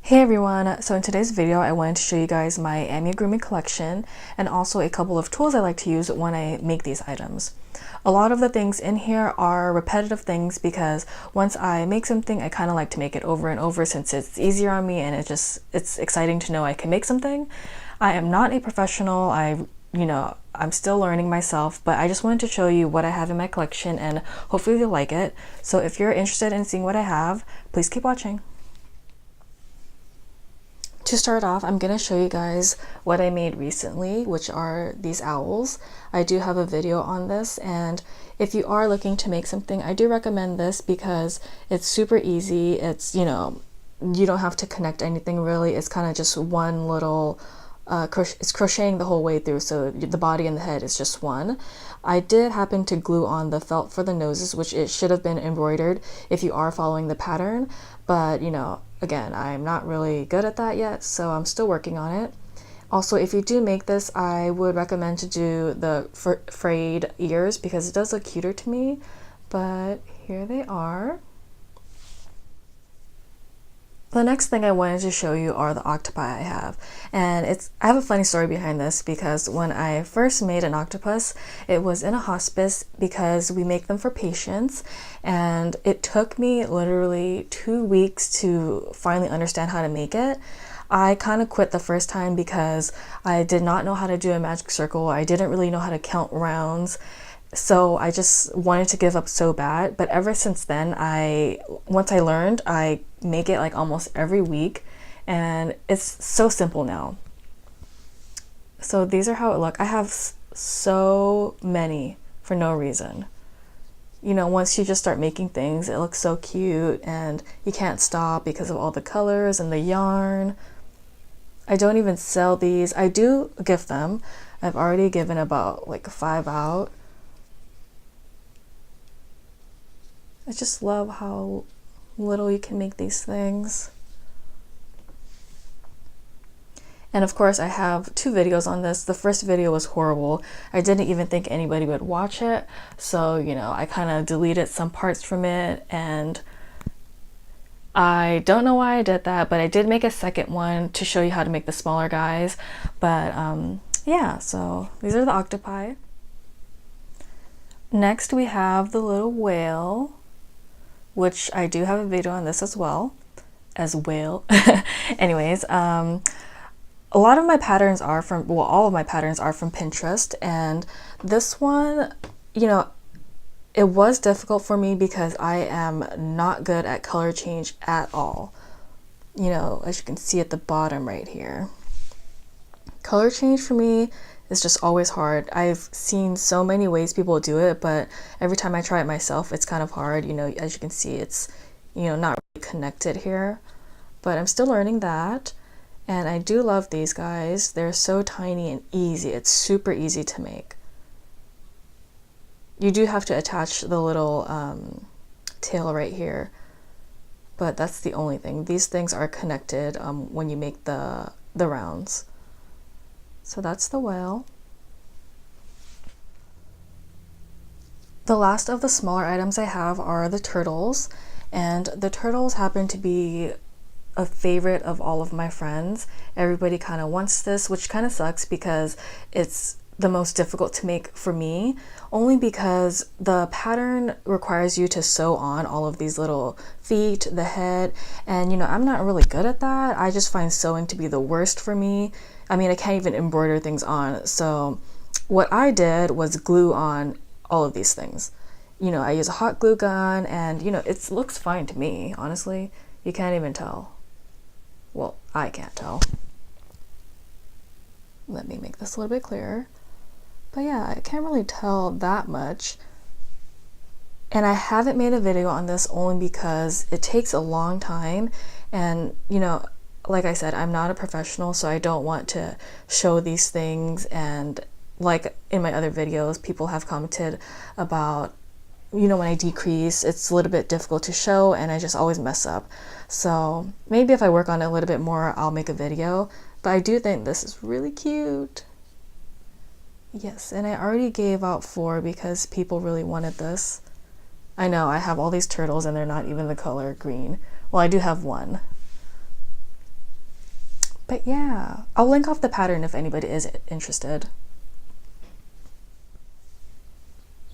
Hey everyone, so in today's video I wanted to show you guys my Amigurumi collection and also a couple of tools I like to use when I make these items. A lot of the things in here are repetitive things because once I make something I kind of like to make it over and over since it's easier on me and it's exciting to know I can make something. I am not a professional, I'm still learning myself, but I just wanted to show you what I have in my collection and hopefully you'll like it. So if you're interested in seeing what I have, please keep watching. To start off, I'm going to show you guys what I made recently, which are these owls. I do have a video on this, and if you are looking to make something, I do recommend this because it's super easy. It's, you don't have to connect anything really. It's kind of just one little, it's crocheting the whole way through, so the body and the head is just one. I did happen to glue on the felt for the noses, which it should have been embroidered if you are following the pattern, but again, I'm not really good at that yet, so I'm still working on it. Also, if you do make this, I would recommend to do the frayed ears because it does look cuter to me, but here they are. The next thing I wanted to show you are the octopi I have, and I have a funny story behind this because when I first made an octopus, it was in a hospice because we make them for patients, and it took me literally 2 weeks to finally understand how to make it. I kind of quit the first time because I did not know how to do a magic circle. I didn't really know how to count rounds. So I just wanted to give up so bad, but ever since then, once I learned, I make it like almost every week, and it's so simple now. So these are how it look. I have so many for no reason. Once you just start making things, it looks so cute, and you can't stop because of all the colors and the yarn. I don't even sell these. I do gift them. I've already given about like 5 out. I just love how little you can make these things. And of course I have 2 videos on this. The first video was horrible. I didn't even think anybody would watch it. So, I kind of deleted some parts from it, and I don't know why I did that, but I did make a second one to show you how to make the smaller guys. But yeah, so these are the octopi. Next we have the little whale, which I do have a video on this as well, Anyways, a lot of my patterns are from, well, all of my patterns are from Pinterest, and this one, it was difficult for me because I am not good at color change at all. As you can see at the bottom right here. Color change for me is just always hard. I've seen so many ways people do it, but every time I try it myself, it's kind of hard. As you can see, it's, not really connected here, but I'm still learning that. And I do love these guys. They're so tiny and easy. It's super easy to make. You do have to attach the little tail right here, but that's the only thing. These things are connected when you make the rounds. So that's the whale. The last of the smaller items I have are the turtles, and the turtles happen to be a favorite of all of my friends. Everybody kind of wants this, which kind of sucks because it's the most difficult to make for me, only because the pattern requires you to sew on all of these little feet, the head, and I'm not really good at that. I just find sewing to be the worst for me. I mean, I can't even embroider things on. So what I did was glue on all of these things. I use a hot glue gun, and it looks fine to me, honestly. You can't even tell. Well, I can't tell. Let me make this a little bit clearer. But yeah, I can't really tell that much. And I haven't made a video on this only because it takes a long time, and like I said, I'm not a professional, so I don't want to show these things, and like in my other videos, people have commented about, when I decrease, it's a little bit difficult to show, and I just always mess up. So maybe if I work on it a little bit more, I'll make a video, but I do think this is really cute. Yes, and I already gave out 4 because people really wanted this. I know, I have all these turtles and they're not even the color green. Well, I do have one. But yeah, I'll link off the pattern if anybody is interested.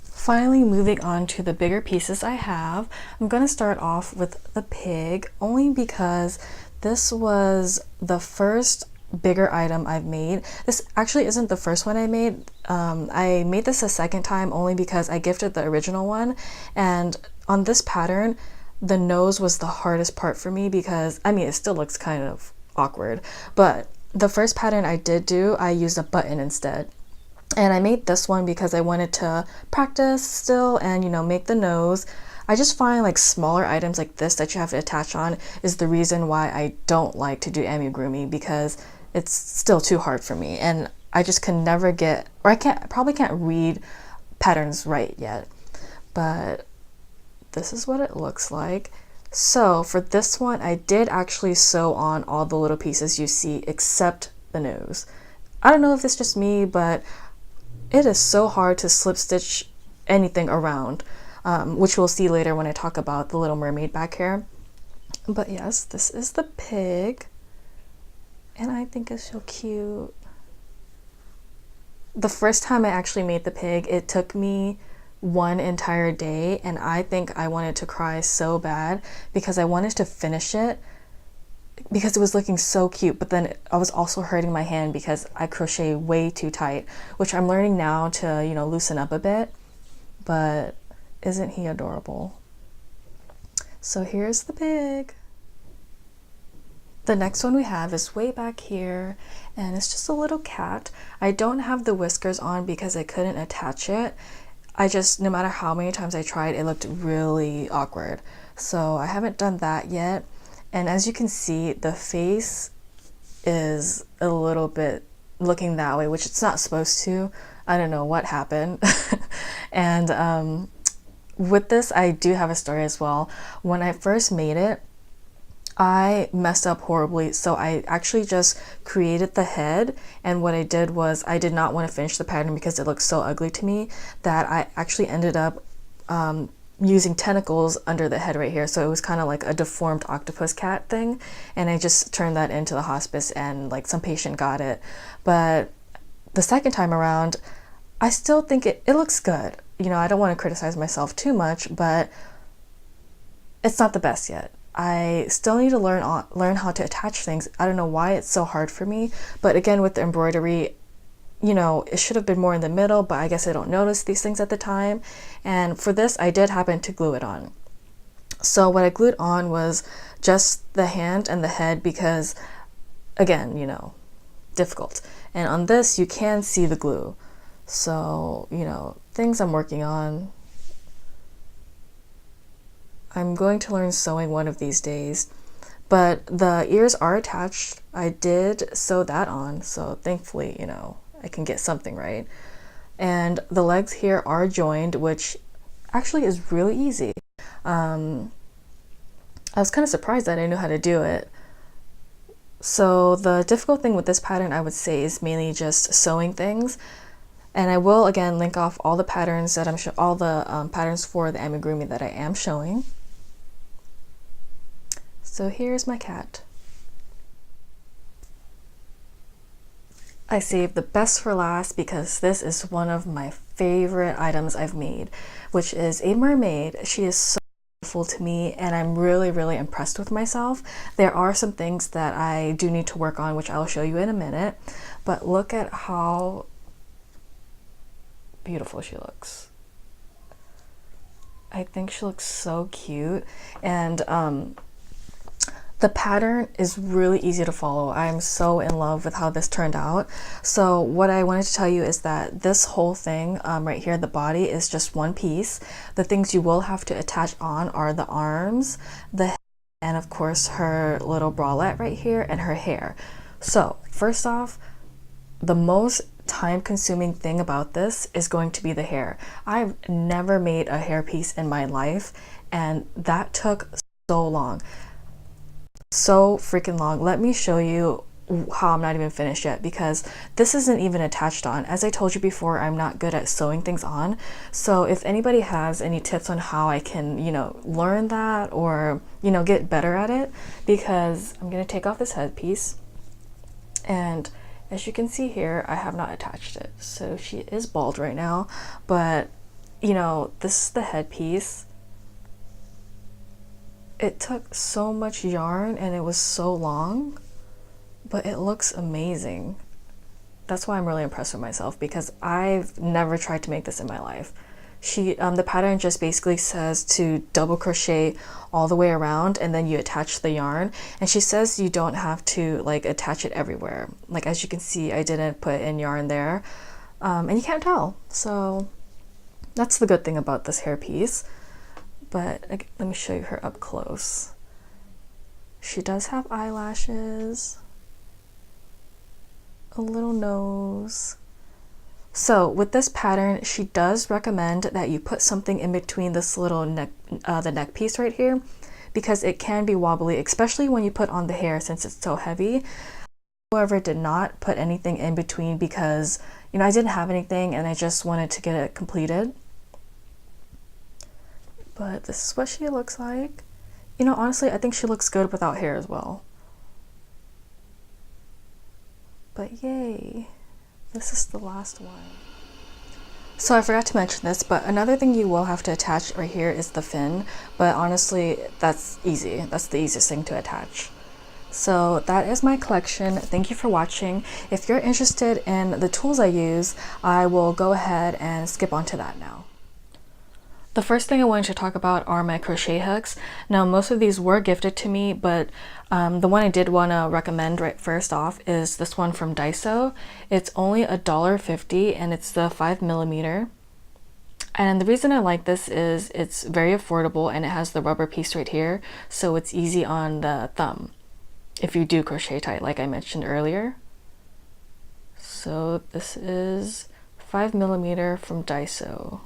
Finally, moving on to the bigger pieces I have, I'm going to start off with the pig, only because this was the first bigger item I've made. This actually isn't the first one I made. I made this a second time only because I gifted the original one, and on this pattern, the nose was the hardest part for me because, I mean, it still looks kind of awkward, but the first pattern I did do, I used a button instead. And I made this one because I wanted to practice still and, you know, make the nose. I just find like smaller items like this that you have to attach on is the reason why I don't like to do amigurumi, because it's still too hard for me and I just can never get, or probably can't read patterns right yet. But this is what it looks like. So for this one, I did actually sew on all the little pieces you see except the nose. I don't know if it's just me, but it is so hard to slip stitch anything around, which we'll see later when I talk about the little mermaid back here. But yes, this is the pig, and I think it's so cute. The first time I actually made the pig, it took me one entire day, and I think I wanted to cry so bad because I wanted to finish it because it was looking so cute, but then I was also hurting my hand because I crochet way too tight, which I'm learning now to, you know, loosen up a bit. But isn't he adorable? So here's the pig. The next one we have is way back here, and it's just a little cat. I don't have the whiskers on because I couldn't attach it. I just, no matter how many times I tried, it looked really awkward. So I haven't done that yet. And as you can see, the face is a little bit looking that way, which it's not supposed to. I don't know what happened. And with this, I do have a story as well. When I first made it, I messed up horribly. So I actually just created the head. And what I did was I did not want to finish the pattern because it looked so ugly to me that I actually ended up using tentacles under the head right here, so it was kind of like a deformed octopus cat thing, and I just turned that into the hospice and like some patient got it. But the second time around, I still think it looks good. You know, I don't want to criticize myself too much, but it's not the best yet. I still need to learn how to attach things. I don't know why it's so hard for me, but again, with the embroidery, you know, it should have been more in the middle, but I guess I don't notice these things at the time. And for this, I did happen to glue it on. So what I glued on was just the hand and the head because, again, you know, difficult. And on this, you can see the glue. So, you know, things I'm working on. I'm going to learn sewing one of these days. But the ears are attached. I did sew that on, so thankfully, you know, I can get something right. And the legs here are joined, which actually is really easy. I was kind of surprised that I knew how to do it. So the difficult thing with this pattern, I would say, is mainly just sewing things. And I will again link off all the patterns that all the patterns for the amigurumi that I am showing. So here's my cat. I saved the best for last because this is one of my favorite items I've made, which is a mermaid. She is so beautiful to me and I'm really, really impressed with myself. There are some things that I do need to work on, which I'll show you in a minute, but look at how beautiful she looks. I think she looks so cute, and the pattern is really easy to follow. I'm so in love with how this turned out. So what I wanted to tell you is that this whole thing right here, the body, is just one piece. The things you will have to attach on are the arms, the head, and of course her little bralette right here and her hair. So first off, the most time-consuming thing about this is going to be the hair. I've never made a hairpiece in my life, and that took so long. So freaking long. Let me show you how I'm not even finished yet, because this isn't even attached on. As I told you before, I'm not good at sewing things on. So if anybody has any tips on how I can, you know, learn that or, you know, get better at it, because I'm going to take off this headpiece. And as you can see here, I have not attached it. So she is bald right now, but you know, this is the headpiece. It took so much yarn and it was so long, but it looks amazing. That's why I'm really impressed with myself, because I've never tried to make this in my life. The pattern just basically says to double crochet all the way around and then you attach the yarn, and she says you don't have to like attach it everywhere. Like as you can see, I didn't put in yarn there, and you can't tell. So that's the good thing about this hairpiece. But let me show you her up close. She does have eyelashes, a little nose. So with this pattern, she does recommend that you put something in between this little neck, the neck piece right here, because it can be wobbly, especially when you put on the hair since it's so heavy. However, did not put anything in between because, you know, I didn't have anything and I just wanted to get it completed. But this is what she looks like. You know, honestly, I think she looks good without hair as well. But yay. This is the last one. So I forgot to mention this, but another thing you will have to attach right here is the fin, but honestly, that's easy. That's the easiest thing to attach. So that is my collection. Thank you for watching. If you're interested in the tools I use, I will go ahead and skip on to that now. The first thing I wanted to talk about are my crochet hooks. Now, most of these were gifted to me, but the one I did want to recommend right first off is this one from Daiso. It's only $1.50 and it's the 5mm. And the reason I like this is it's very affordable and it has the rubber piece right here, so it's easy on the thumb if you do crochet tight like I mentioned earlier. So this is 5mm from Daiso.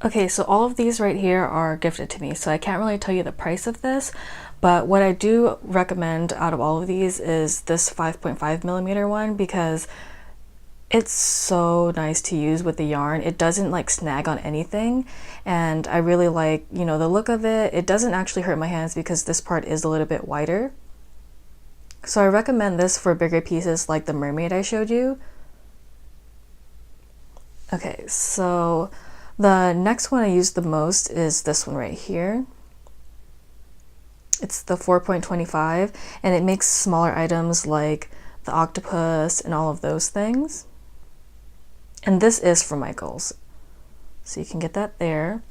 Okay, so all of these right here are gifted to me, so I can't really tell you the price of this, but what I do recommend out of all of these is this 5.5mm one, because it's so nice to use with the yarn. It doesn't like snag on anything, and I really like, you know, the look of it. It doesn't actually hurt my hands because this part is a little bit wider. So I recommend this for bigger pieces like the mermaid I showed you. Okay, so the next one I use the most is this one right here. It's the 4.25 and it makes smaller items like the octopus and all of those things. And this is from Michaels, so you can get that there.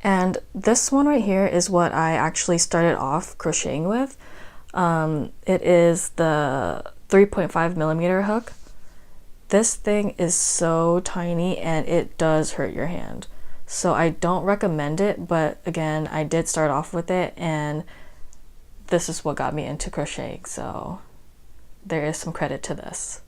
And this one right here is what I actually started off crocheting with. It is the 3.5mm hook. This thing is so tiny and it does hurt your hand. So I don't recommend it, but again, I did start off with it and this is what got me into crocheting. So there is some credit to this.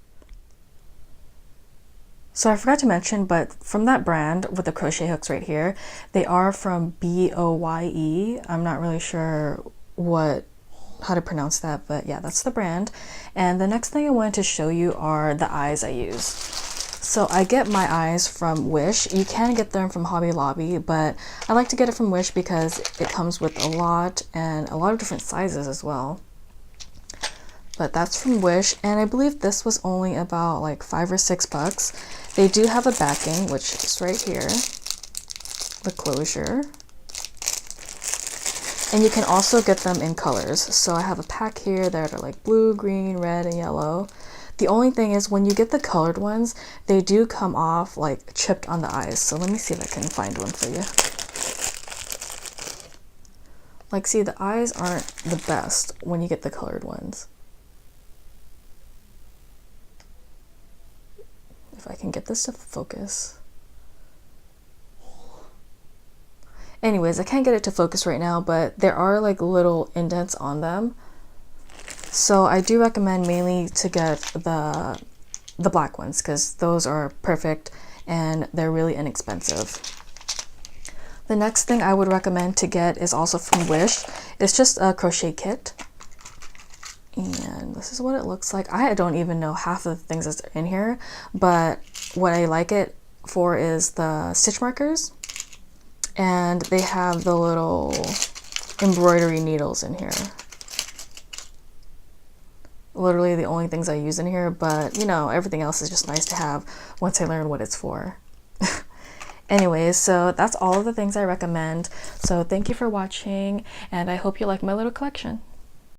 So I forgot to mention, but from that brand with the crochet hooks right here, they are from BOYE. I'm not really sure how to pronounce that, but yeah, that's the brand. And the next thing I wanted to show you are the eyes I use. So I get my eyes from Wish. You can get them from Hobby Lobby, but I like to get it from Wish because it comes with a lot and a lot of different sizes as well. But that's from Wish, and I believe this was only about like $5 or $6. They do have a backing, which is right here, the closure. And you can also get them in colors. So I have a pack here that are like blue, green, red, and yellow. The only thing is when you get the colored ones, they do come off like chipped on the eyes. So let me see if I can find one for you. Like, see, the eyes aren't the best when you get the colored ones. If I can get this to focus. Anyways, I can't get it to focus right now, but there are like little indents on them. So I do recommend mainly to get the black ones because those are perfect and they're really inexpensive. The next thing I would recommend to get is also from Wish. It's just a crochet kit. And this is what it looks like. I don't even know half of the things that's in here, but what I like it for is the stitch markers. And they have the little embroidery needles in here. literally the only things I use in here, but you know, everything else is just nice to have once I learn what it's for. Anyways, so that's all of the things I recommend. So thank you for watching, and I hope you like my little collection.